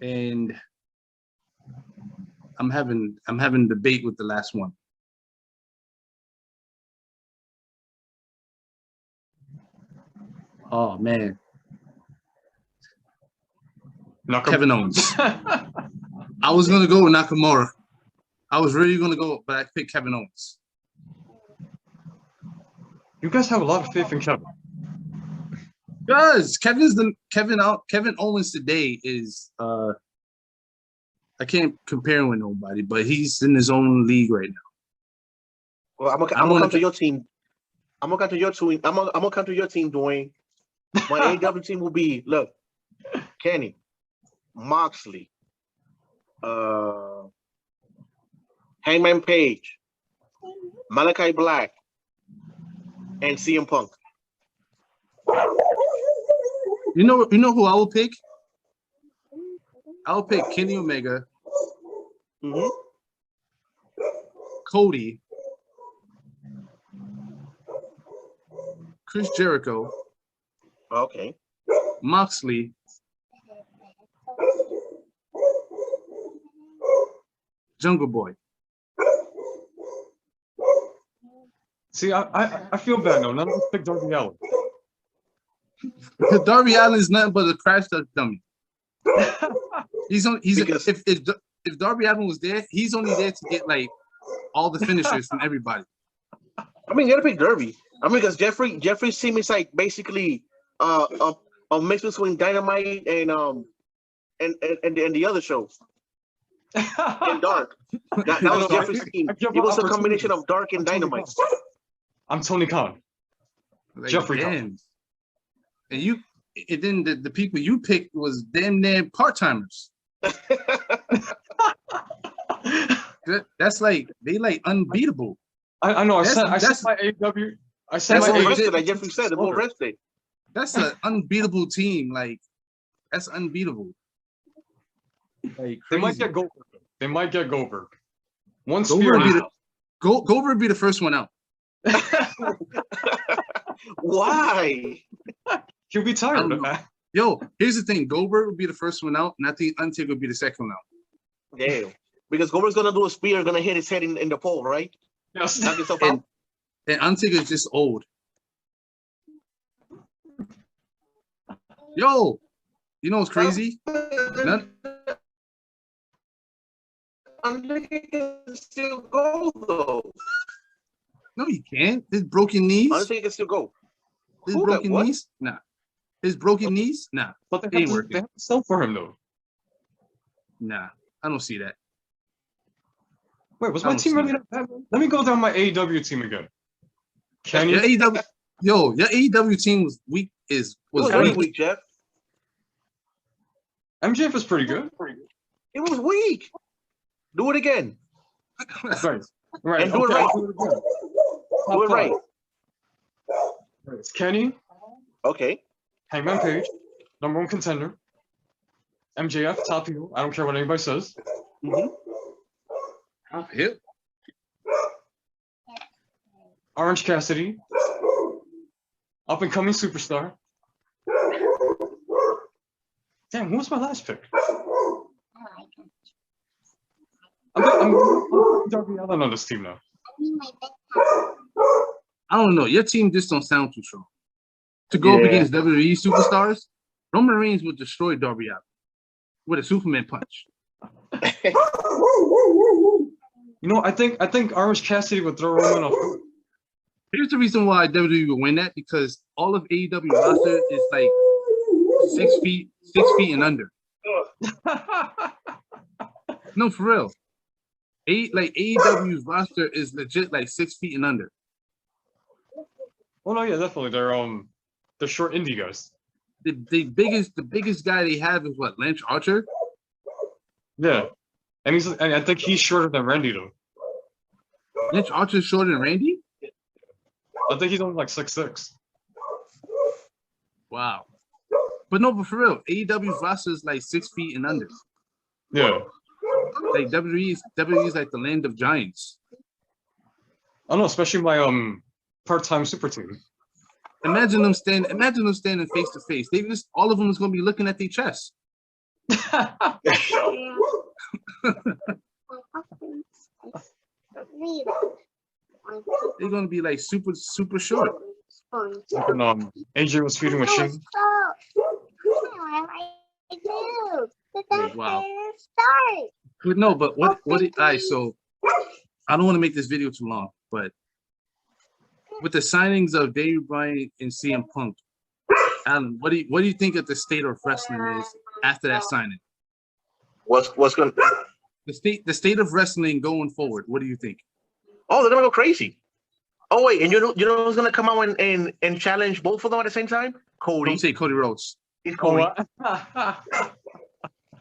and I'm having debate with the last one. Oh man. Kevin Owens. I was gonna go with Nakamura. I was really gonna go, but I picked Kevin Owens. You guys have a lot of faith in Kevin. Guys, Kevin Owens today is I can't compare him with nobody, but he's in his own league right now. Well, I'm gonna come to your team. I'm gonna come to your team. I'm gonna come to your team, Dwayne. My AEW team will be Kenny, Moxley, Hangman Page, Malachi Black, and CM Punk. You know who I will pick? I will pick Kenny Omega, Cody, Chris Jericho, Okay. Moxley, Jungle Boy. See, I feel bad now. None of us picked Darby Allin. Because Darby Allin is nothing but a crash test dummy. Because- If Darby Allin was there, he's only there to get like all the finishers from everybody. I mean, you gotta pick Derby. I mean, because Jeffrey's team is like basically a mix between Dynamite and the other show and Dark. That was Jeffrey's team. It was a combination of Dark and Dynamite. I'm Tony Khan. Like, Jeffrey damn. And then the people you picked was damn near part-timers. That's like they like unbeatable. I know. I said That's my AEW. I said That's my what AEW. rested, like Jeffrey said. The more rested. That's an unbeatable team. Like that's unbeatable. Like They might crazy. get Goldberg. They might get Goldberg. One Goldberg spear. Goldberg be the first one out. Why? He'll be tired. Yo, here's the thing. Goldberg would be the first one out, and I think Undertaker would be the second one out. Damn. Because Goldberg's gonna do a spear, gonna hit his head in the pole, right? Yes. Knock himself out. And Undertaker is just old. Yo, you know what's crazy? Undertaker can still go though. No, he can't. His broken knees. Undertaker can still go. His Who, broken what? knees. Nah. His broken knees. Nah. But they Ain't have, working. they have to sell for him though. Nah. I don't see that. Wait, was I my don't team see really that bad? Let me go down my AEW team again. Kenny, Your AEW, your AEW team was weak. It Was was very weak. weak, Jeff. MJF is pretty good. It was weak. Do it again. Right. Right. And do it okay, right. I'll do it again. Do it right. Right, it's Kenny, Okay. Hangman Page, #1 contender. MJF, top heel. I don't care what anybody says. Hip. Orange Cassidy, up and coming superstar. Damn, who was my last pick? I'm Darby Allin on this team now. I don't know. Your team just don't sound too strong. To go up Yeah. against WWE superstars, Roman Reigns would destroy Darby Allin with a Superman punch. You know, I think Orange Cassidy would throw Roman off. Here's the reason why WWE would win that, because all of AEW roster is like 6 feet and under. No, for real. AEW's roster is legit like 6 feet and under. Oh no, yeah, definitely. They're short indie guys. The biggest guy they have is what, Lance Archer? Yeah, and I think he's shorter than Randy though. Lance Archer's shorter than Randy? I think he's only like 6'6". Wow. But no, but for real, AEW's roster is like 6 feet and under. Yeah, Like WWE is like the land of giants. I don't know, especially my part-time super team. Imagine them standing face to face. They just all of them is gonna be looking at their chest. They're gonna be like super short. And AJ was feeding machine. Wow. But no, but all right, so I don't want to make this video too long, but with the signings of Dave Bryan and CM Punk, Alan, what do you think of the state of wrestling is after that signing? What's going? The state of wrestling going forward. What do you think? Oh, they're gonna go crazy. Oh wait, and you know who's gonna come out and challenge both of them at the same time? Cody. Don't say Cody Rhodes. He's Oh, Cody.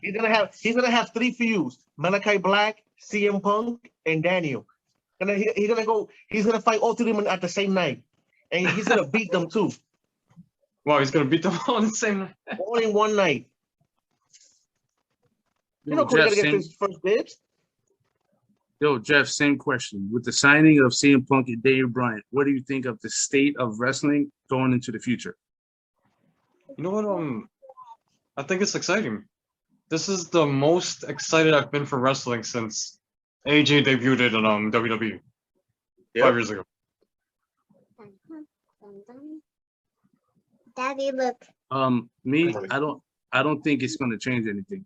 He's gonna have three feuds: Malachi Black, CM Punk, and Daniel. And then he's gonna fight all three of them at the same night, and he's gonna beat them too, wow, he's gonna beat them all on the same night. all in one night. You know, Yo, Cody Jeff, gotta get his first dibs. Jeff, same question. With the signing of CM Punk and Daniel Bryan, what do you think of the state of wrestling going into the future? You know what? I think it's exciting. This is the most excited I've been for wrestling since AJ debuted in WWE 5 years ago. Daddy, look. Me, I don't think it's going to change anything.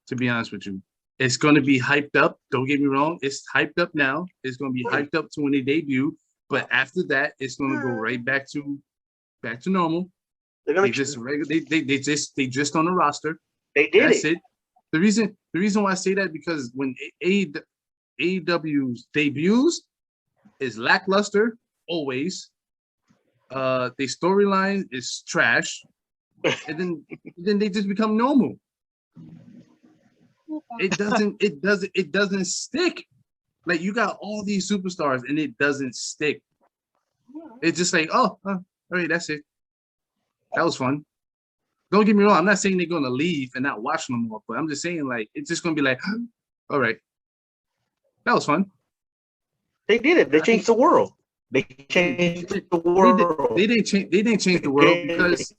To be honest with you, it's going to be hyped up. Don't get me wrong. It's hyped up now. It's going to be hyped up to when they debut. But after that, it's going to go right back to normal. They just on the roster. They did That's it. it. The reason why I say that because when AEW's debuts is lackluster always. The storyline is trash, and then they just become normal. It doesn't stick. Like you got all these superstars and it doesn't stick. It's just like, oh, all right, that's it. That was fun. Don't get me wrong. I'm not saying they're gonna leave and not watch no more, but I'm just saying like it's just gonna be like, all right, that was fun. They did it. They changed the world. They changed the world. They didn't change the world because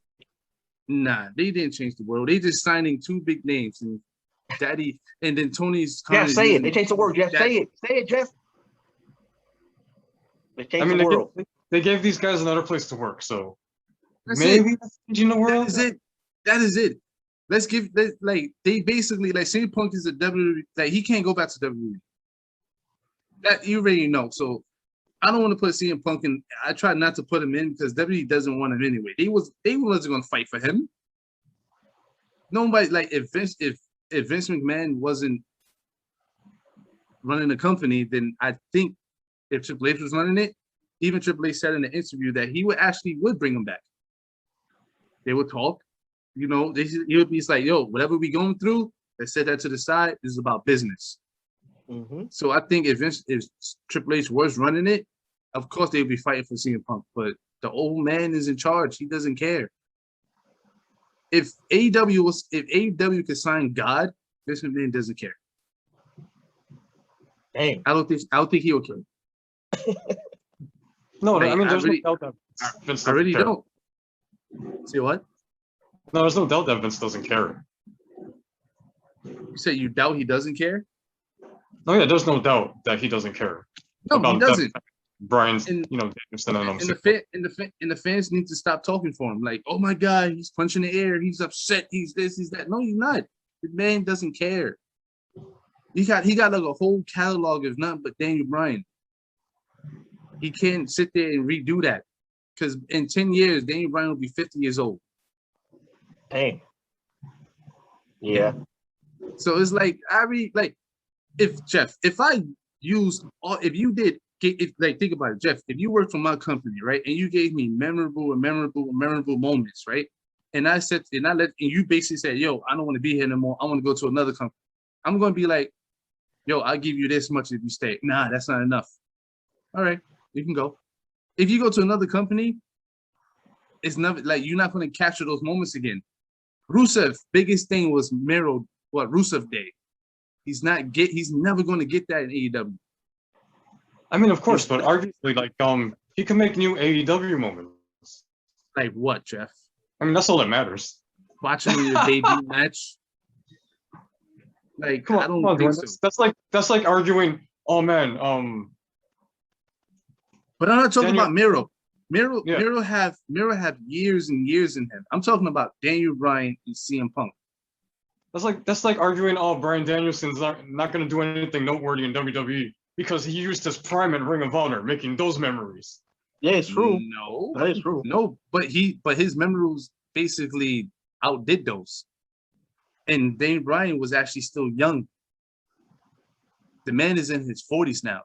they didn't change the world. They just signing two big names and Daddy and then Tony's. Jeff, say it. They changed the world. Jeff, say it. Say it, Jeff. They changed the world. They gave these guys another place to work, so That's maybe it. that's changing the world. That is it. Let's give like they basically like CM Punk is a WWE, like he can't go back to WWE. That you already know. So I don't want to put CM Punk in. I try not to put him in because WWE doesn't want him anyway. They wasn't gonna fight for him. Nobody like if Vince McMahon wasn't running the company, then I think if Triple H was running it, even Triple H said in the interview that he would bring him back. They would talk, you know. He would be like, "Yo, whatever we going through, let's set that to the side. This is about business." Mm-hmm. So I think if Triple H was running it, of course they would be fighting for CM Punk. But the old man is in charge. He doesn't care. If AEW could sign God, Vince McMahon doesn't care. Dang. I don't think he will care. No, Like, I mean, there's really- no doubt that Vince I doesn't really care. don't. See what? No, there's no doubt that Vince doesn't care. You said you doubt he doesn't care? Oh yeah, there's no doubt that he doesn't care. No, he about doesn't. Brian's, And- Danielson and And the fans need to stop talking for him. Like, oh my God, he's punching the air. He's upset. He's this. He's that. No, he's not. The man doesn't care. He got like a whole catalog of nothing but Daniel Bryan. He can't sit there and redo that because in 10 years, Daniel Bryan will be 50 years old. Dang. Yeah. So it's like if think about it, Jeff, if you worked for my company, right, and you gave me memorable moments, right, and you basically said, yo, I don't want to be here no more. I want to go to another company. I'm going to be like, yo, I'll give you this much if you stay. Nah, that's not enough. All right, you can go. If you go to another company, it's never like you're not going to capture those moments again. Rusev, biggest thing was Rusev Day. He's never going to get that in AEW. I mean, of course, but arguably, like, he can make new AEW moments. Like what, Jeff? I mean, that's all that matters. Watching in your debut match. Like, Come on, I don't come on, think Dwayne. so. That's like arguing. Oh man, But I'm not talking Daniel- about Miro. Miro Yeah. have years and years in him. I'm talking about Daniel Bryan and CM Punk. that's like arguing. Oh, Bryan Danielson's not going to do anything noteworthy in WWE because he used his prime in Ring of Honor, making those memories. Yeah, it's true. No, That is true. no, but his memories basically outdid those. And Daniel Bryan was actually still young. The man is in his 40s now.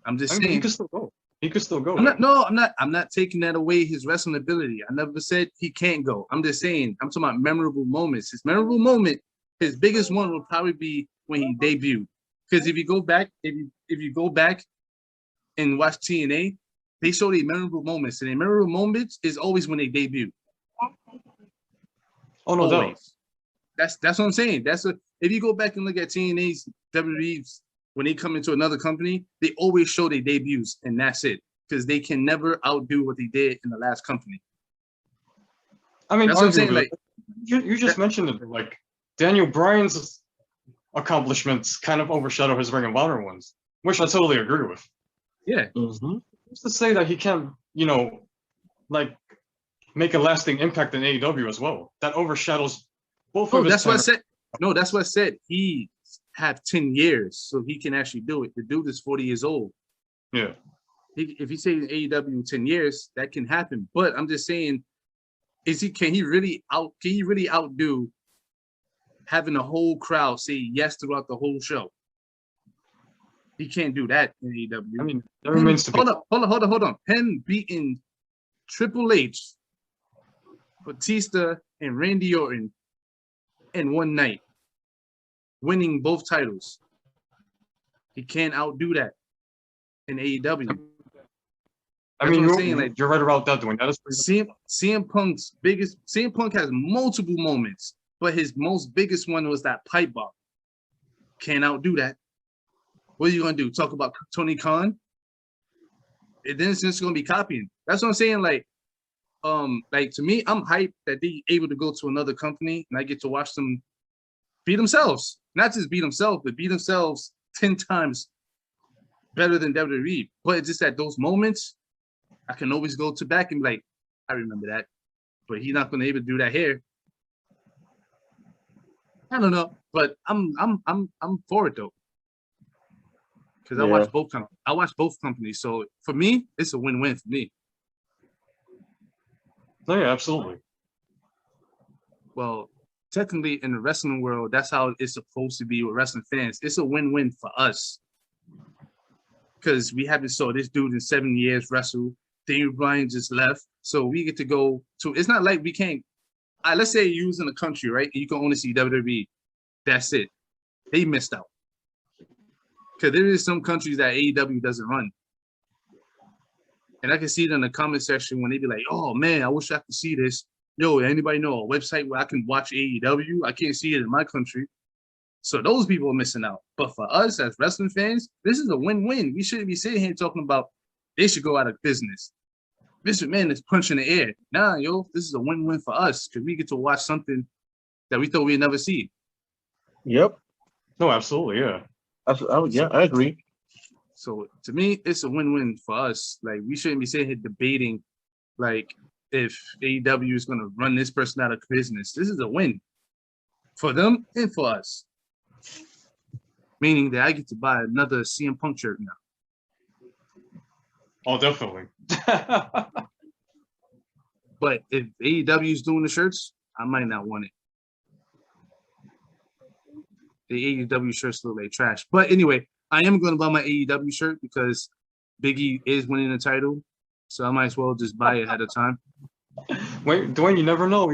I'm just I mean, saying. he could still go. He could still go. I'm not taking that away, his wrestling ability. I never said he can't go. I'm just saying, I'm talking about memorable moments. His memorable moment, his biggest one will probably be when he debuted. Because if you go back, if you go back and watch TNA, they show the memorable moments. And the memorable moments is always when they debut. Oh no, Always. That's what I'm saying. If you go back and look at TNA's WWE's when they come into another company, they always show their debuts, and that's it. Because they can never outdo what they did in the last company. I mean, that's what I'm saying. arguably, Like you just mentioned it. Like Daniel Bryan's accomplishments kind of overshadow his Ring of Honor ones, which I totally agree with. Yeah. Who's to say that he can't, like make a lasting impact in AEW as well? That overshadows both of his. That's what I said. No, that's what I said. He have 10 years, so he can actually do it. The dude is 40 years old. Yeah. If he stays in AEW in 10 years, that can happen. But I'm just saying, can he really outdo having a whole crowd say yes throughout the whole show? He can't do that in AEW. I mean, that remains to be. Hold on. Him beating Triple H, Batista, and Randy Orton in one night, winning both titles. He can't outdo that in AEW. I mean, you're right about that, Dwayne. That is CM Punk has multiple moments, but his biggest one was that pipe bomb. Can't outdo that. What are you gonna do? Talk about Tony Khan? And then it's just gonna be copying. That's what I'm saying. Like to me, I'm hyped that they able to go to another company and I get to watch them beat themselves. Not just beat themselves, but beat themselves 10 times better than WWE. But it's just at those moments, I can always go to back and be like, I remember that. But he's not gonna be able to do that here. I don't know, but I'm for it though. Because I watch both companies. So for me, it's a win-win for me. No, yeah, absolutely. Well, technically in the wrestling world, that's how it's supposed to be with wrestling fans. It's a win-win for us. Because we haven't saw this dude in 7 years wrestle. Daniel Bryan just left. So we get to go to, it's not like we can't, let's say you're in a country, right? And you can only see WWE. That's it. They missed out. Because there is some countries that AEW doesn't run. And I can see it in the comment section when they be like, oh man, I wish I could see this. Yo, anybody know a website where I can watch AEW? I can't see it in my country. So those people are missing out. But for us as wrestling fans, this is a win-win. We shouldn't be sitting here talking about they should go out of business. Vince McMahon is punching the air. Nah, this is a win-win for us because we get to watch something that we thought we'd never see. Yep. No, absolutely, yeah. I agree. So to me, it's a win-win for us. Like we shouldn't be sitting here debating, like if AEW is going to run this person out of business. This is a win for them and for us. Meaning that I get to buy another CM Punk shirt now. Oh, definitely. But if AEW is doing the shirts, I might not want it. The AEW shirts look like trash. But anyway, I am going to buy my AEW shirt because Big E is winning the title. So I might as well just buy it ahead of time. Wait, Dwayne, you never know.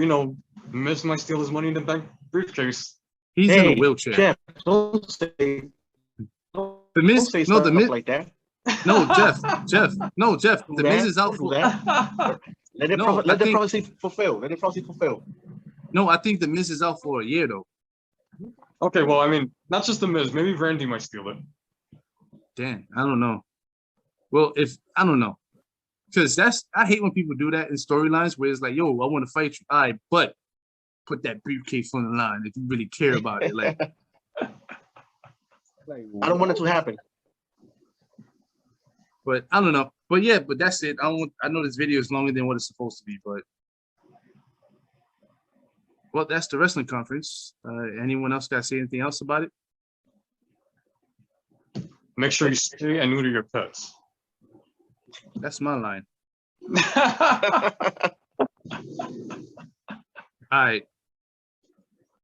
Miz might steal his Money in the Bank briefcase. He's in a wheelchair. Jeff, don't say the Miz, no, the Miz like that. No, Jeff. No, Jeff. The Miz is out for that. Let the prophecy fulfill. Let the prophecy fulfill. No, I think the Miz is out for a year though. Okay, well, I mean, not just the Miz. Maybe Randy might steal it. Damn, I don't know. Well, I don't know. Because I hate when people do that in storylines where it's like, yo, I want to fight you. All right, but put that briefcase on the line if you really care about it. Like I don't want it to happen. But I don't know. But yeah, but that's it. I know this video is longer than what it's supposed to be, but well, that's the wrestling conference. Anyone else got to say anything else about it? Make sure you stay and neuter your pets. That's my line. All right.